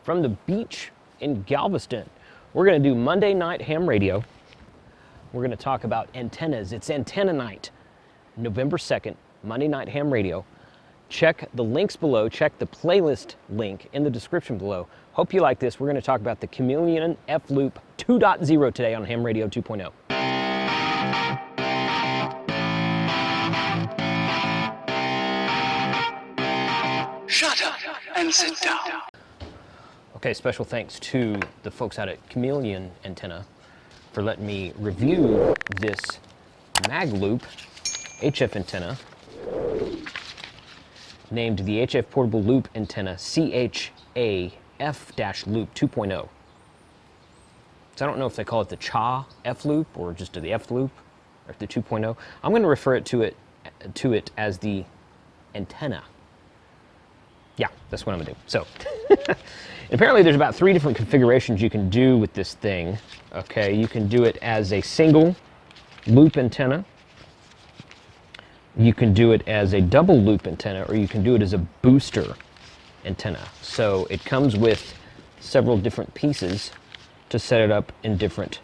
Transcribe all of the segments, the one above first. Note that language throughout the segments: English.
from the beach in Galveston. We're going to do Monday Night Ham Radio. We're going to talk about antennas. It's antenna night, November 2nd, Monday Night Ham Radio. Check the links below. Check the playlist link in the description below. Hope you like this. We're going to talk about the Chameleon F-Loop 2.0 today on Ham Radio 2.0. Shut up and sit down. Okay, special thanks to the folks out at Chameleon Antenna for letting me review this mag loop HF antenna named the HF Portable Loop Antenna CHA F-Loop 2.0. So I don't know if they call it the CHA F-Loop or just the F-Loop or the 2.0. I'm going to refer to it as the antenna. Yeah, that's what I'm going to do. So, apparently there's about 3 different configurations you can do with this thing. Okay, you can do it as a single loop antenna. You can do it as a double loop antenna, or you can do it as a booster antenna. So it comes with several different pieces to set it up in different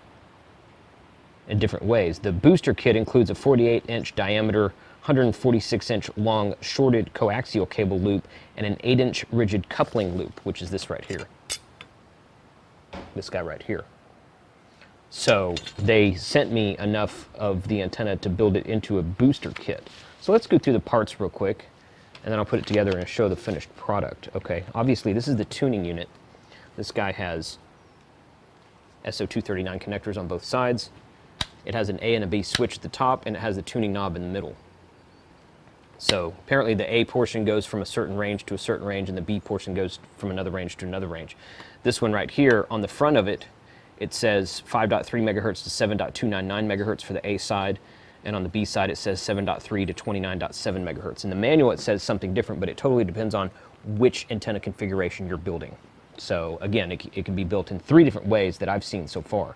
ways. The booster kit includes a 48-inch diameter, 146-inch long shorted coaxial cable loop and an 8-inch rigid coupling loop, which is this right here. This guy right here. So they sent me enough of the antenna to build it into a booster kit. So let's go through the parts real quick, and then I'll put it together and show the finished product. Okay, obviously this is the tuning unit. This guy has SO239 connectors on both sides. It has an A and a B switch at the top, and it has the tuning knob in the middle. So apparently the A portion goes from a certain range to a certain range, and the B portion goes from another range to another range. This one right here, on the front of it, it says 5.3 megahertz to 7.299 megahertz for the A side, and on the B side it says 7.3 to 29.7 megahertz. In the manual it says something different, but it totally depends on which antenna configuration you're building. So again, it can be built in 3 different ways that I've seen so far.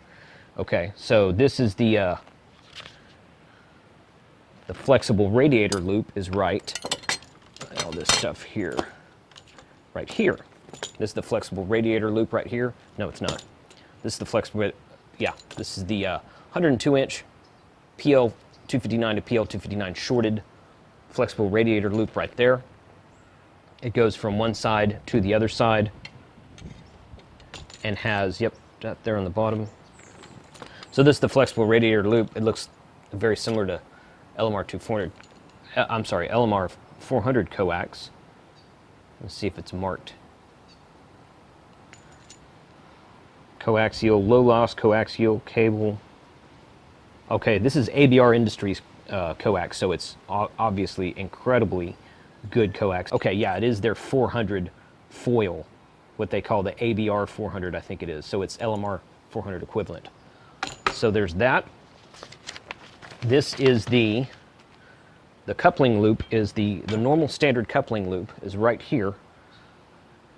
Okay, so this is the flexible radiator loop is right. All this stuff here, right here. This is the flexible radiator loop right here. No, it's not. This is the flexible, yeah, this is the 102-inch PL259 to PL259 shorted flexible radiator loop right there. It goes from one side to the other side and has, yep, that there on the bottom. So this is the flexible radiator loop. It looks very similar to LMR 400 coax. Let's see if it's marked. Coaxial, low loss coaxial cable. Okay, this is ABR Industries coax, so it's obviously incredibly good coax. Okay, yeah, it is their 400 foil, what they call the ABR 400, I think it is. So it's LMR 400 equivalent. So there's that. This is the coupling loop is the normal standard coupling loop is right here.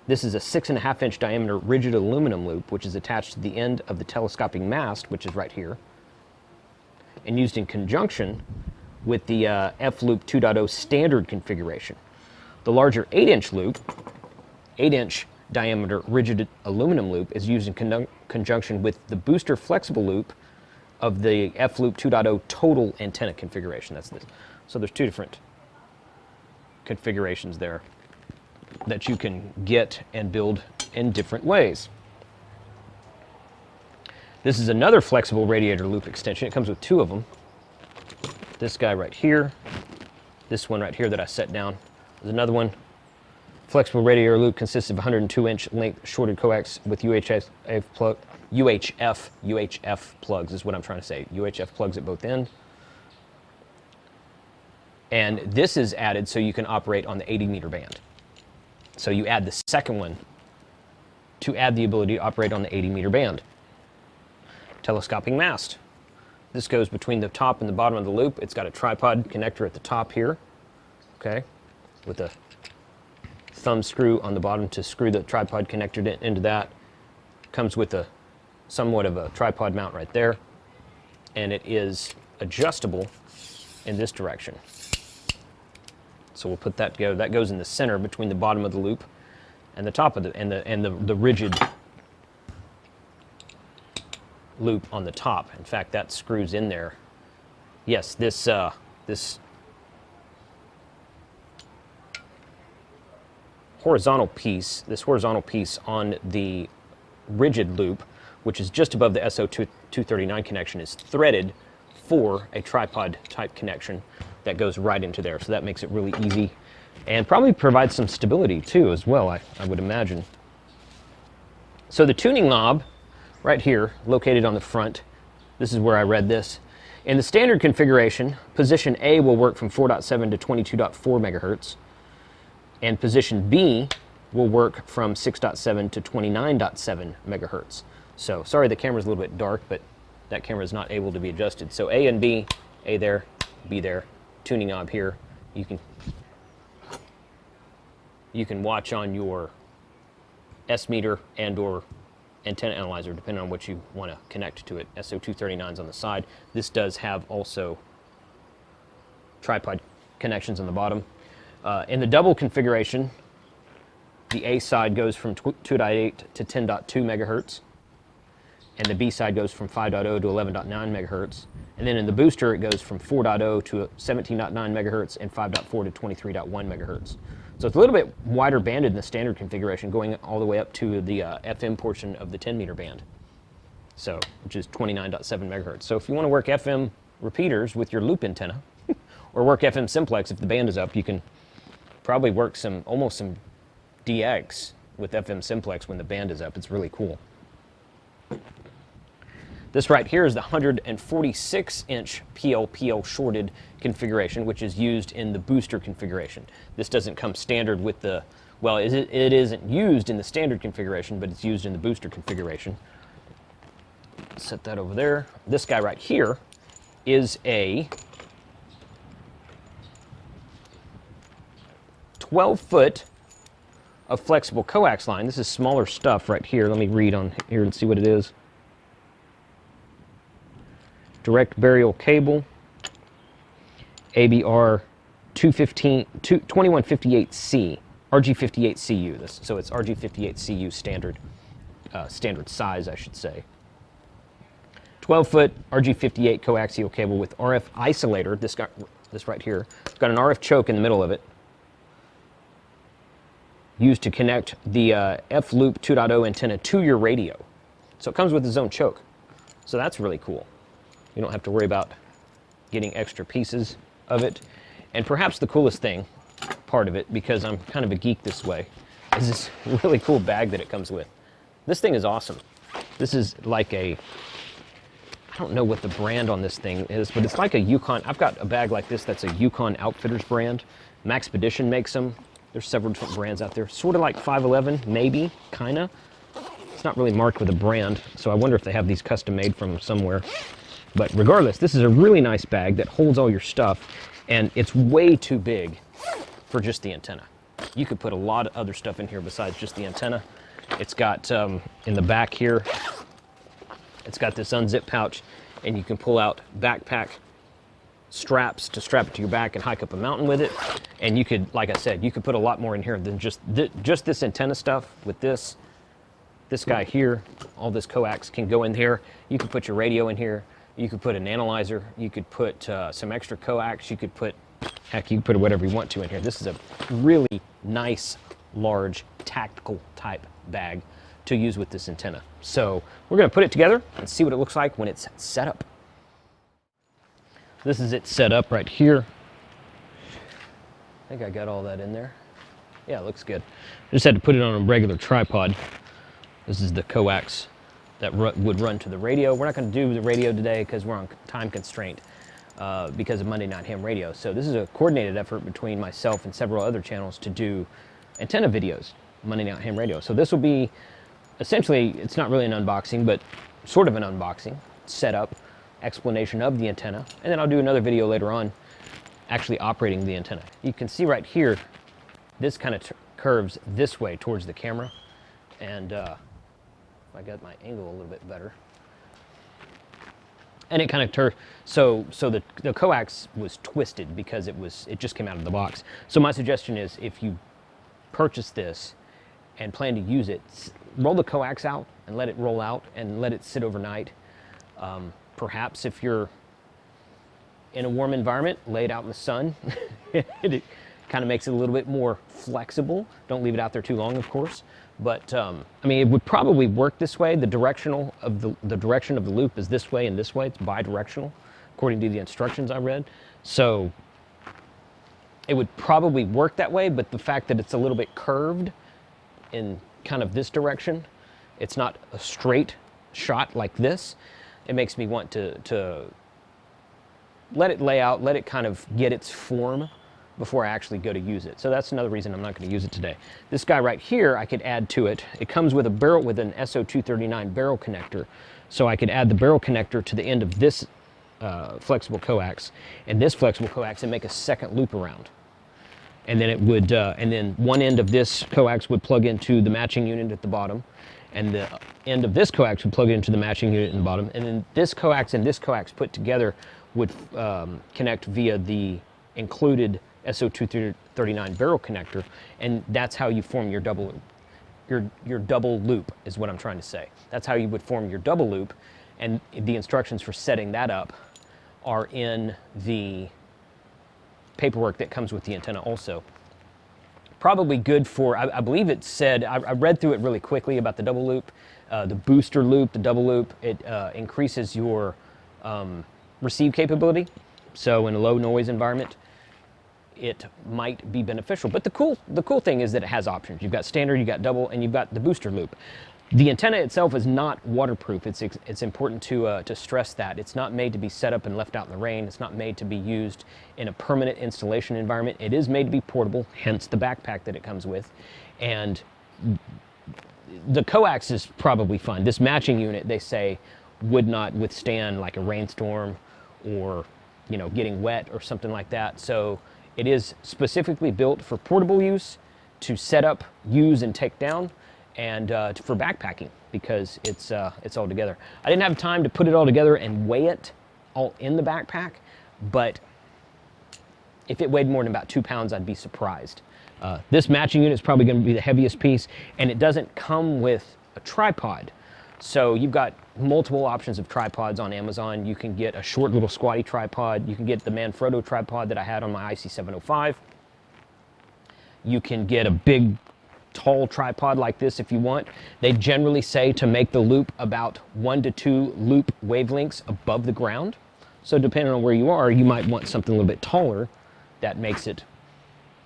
This is a 6.5-inch diameter rigid aluminum loop, which is attached to the end of the telescoping mast, which is right here, and used in conjunction with the F-Loop 2.0 standard configuration. The larger 8-inch loop, 8-inch diameter rigid aluminum loop, is used in conjunction with the booster flexible loop of the F-Loop 2.0 total antenna configuration. That's this. So there's 2 different configurations there that you can get and build in different ways. This is another flexible radiator loop extension. It comes with 2 of them. This guy right here, this one right here that I set down. There's another one. Flexible radiator loop consists of 102-inch length shorted coax with UHF plugs is what I'm trying to say. UHF plugs at both ends. And this is added so you can operate on the 80 meter band. So you add the second one to add the ability to operate on the 80 meter band. Telescoping mast. This goes between the top and the bottom of the loop. It's got a tripod connector at the top here, okay, with a thumb screw on the bottom to screw the tripod connector into that. Comes with a somewhat of a tripod mount right there, and it is adjustable in this direction. So we'll put that together. That goes in the center between the bottom of the loop and the top of the rigid loop on the top. In fact, that screws in there. Yes, this horizontal piece on the rigid loop, which is just above the SO239 connection, is threaded for a tripod type connection that goes right into there. So that makes it really easy and probably provides some stability too as well, I would imagine. So the tuning knob right here, located on the front, this is where I read this. In the standard configuration, position A will work from 4.7 to 22.4 megahertz, and position B will work from 6.7 to 29.7 megahertz. So, sorry the camera's a little bit dark, but that camera is not able to be adjusted. So A and B, A there, B there, tuning knob here. You can watch on your S meter and or antenna analyzer, depending on what you want to connect to it. SO239's on the side. This does have also tripod connections on the bottom. In the double configuration, the A side goes from 2.8 to 10.2 megahertz, and the B side goes from 5.0 to 11.9 megahertz. And then in the booster, it goes from 4.0 to 17.9 megahertz and 5.4 to 23.1 megahertz. So it's a little bit wider banded in the standard configuration, going all the way up to the FM portion of the 10 meter band, so which is 29.7 megahertz. So if you want to work FM repeaters with your loop antenna, or work FM simplex if the band is up, you can probably work almost some DX with FM simplex when the band is up. It's really cool. This right here is the 146-inch PL-PL shorted configuration, which is used in the booster configuration. This doesn't come standard with the, well, it isn't used in the standard configuration, but it's used in the booster configuration. Set that over there. This guy right here is a 12-foot of flexible coax line. This is smaller stuff right here. Let me read on here and see what it is. Direct burial cable, ABR 2158C, RG58CU. So it's RG58CU standard size, I should say. 12-foot RG58 coaxial cable with RF isolator. This right here, it's got an RF choke in the middle of it, used to connect the F-Loop 2.0 antenna to your radio. So it comes with its own choke. So that's really cool. You don't have to worry about getting extra pieces of it. And perhaps the coolest part of it, because I'm kind of a geek this way, is this really cool bag that it comes with. This thing is awesome. This is like I don't know what the brand on this thing is, but it's like a Yukon. I've got a bag like this that's a Yukon Outfitters brand. Maxpedition makes them. There's several different brands out there. Sort of like 511, maybe, kinda. It's not really marked with a brand, so I wonder if they have these custom made from somewhere. But regardless, this is a really nice bag that holds all your stuff, and it's way too big for just the antenna. You could put a lot of other stuff in here besides just the antenna. It's got, in the back here, it's got this unzip pouch, and you can pull out backpack straps to strap it to your back and hike up a mountain with it. And you could, like I said, you could put a lot more in here than just this antenna stuff. With this guy here, all this coax can go in here. You could put your radio in here. You could put an analyzer. You could put some extra coax. You could put, heck, you can put whatever you want to in here. This is a really nice, large, tactical type bag to use with this antenna. So we're going to put it together and see what it looks like when it's set up. This is it set up right here. I think I got all that in there. Yeah, it looks good. I just had to put it on a regular tripod. This is the coax that would run to the radio. We're not going to do the radio today because we're on time constraint because of Monday Night Ham Radio. So this is a coordinated effort between myself and several other channels to do antenna videos, Monday Night Ham Radio. So this will be, essentially, it's not really an unboxing, but sort of an unboxing, setup, explanation of the antenna, and then I'll do another video later on actually operating the antenna. You can see right here, this kind of curves this way towards the camera, and I got my angle a little bit better. And it kind of so the coax was twisted because it just came out of the box. So my suggestion is if you purchase this and plan to use it, roll the coax out and let it roll out and let it sit overnight. Perhaps if you're in a warm environment, lay it out in the sun. It kind of makes it a little bit more flexible. Don't leave it out there too long, of course. But I mean, it would probably work this way. The direction of the loop is this way and this way. It's bi-directional, according to the instructions I read. So it would probably work that way, but the fact that it's a little bit curved in kind of this direction, it's not a straight shot like this, it makes me want to let it lay out, let it kind of get its form before I actually go to use it. So that's another reason I'm not going to use it today. This guy right here, I could add to it. It comes with a barrel, with an SO239 barrel connector. So I could add the barrel connector to the end of this flexible coax and this flexible coax and make a second loop around. And then it would, and then one end of this coax would plug into the matching unit at the bottom, and the end of this coax would plug into the matching unit in the bottom, and then this coax and this coax put together would connect via the included SO239 barrel connector, and that's how you form your double loop. Your double loop is what I'm trying to say. That's how you would form your double loop, and the instructions for setting that up are in the paperwork that comes with the antenna also. Probably good for, I believe it said, I read through it really quickly about the double loop, the booster loop, the double loop. It increases your receive capability. So in a low noise environment, it might be beneficial. But the cool thing is that it has options. You've got standard, you've got double, and you've got the booster loop. The antenna itself is not waterproof. It's important to stress that. It's not made to be set up and left out in the rain. It's not made to be used in a permanent installation environment. It is made to be portable, hence the backpack that it comes with. And the coax is probably fine. This matching unit, they say, would not withstand like a rainstorm or, you know, getting wet or something like that. So it is specifically built for portable use, to set up, use, and take down, and for backpacking, because it's all together. I didn't have time to put it all together and weigh it all in the backpack, but if it weighed more than about 2 pounds, I'd be surprised. This matching unit is probably going to be the heaviest piece, and it doesn't come with a tripod. So you've got multiple options of tripods on Amazon. You can get a short little squatty tripod. You can get the Manfrotto tripod that I had on my IC705. You can get a big, tall tripod like this if you want. They generally say to make the loop about 1 to 2 loop wavelengths above the ground. So depending on where you are, you might want something a little bit taller that makes it,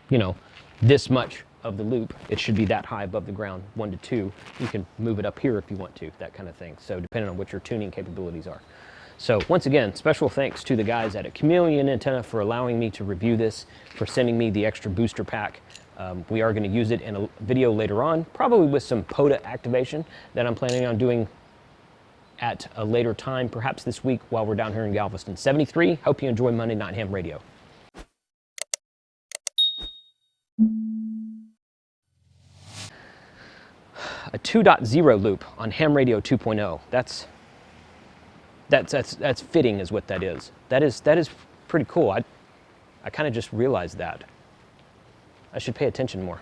you know, this much of the loop. It should be that high above the ground, 1 to 2. You can move it up here if you want to, that kind of thing. So depending on what your tuning capabilities are. So once again, special thanks to the guys at Chameleon Antenna for allowing me to review this, for sending me the extra booster pack. We are going to use it in a video later on, probably with some POTA activation that I'm planning on doing at a later time, perhaps this week while we're down here in Galveston. 73, hope you enjoy Monday Night Ham Radio. A 2.0 loop on Ham Radio 2.0. That's fitting, is what that is. That is pretty cool. I kind of just realized that. I should pay attention more.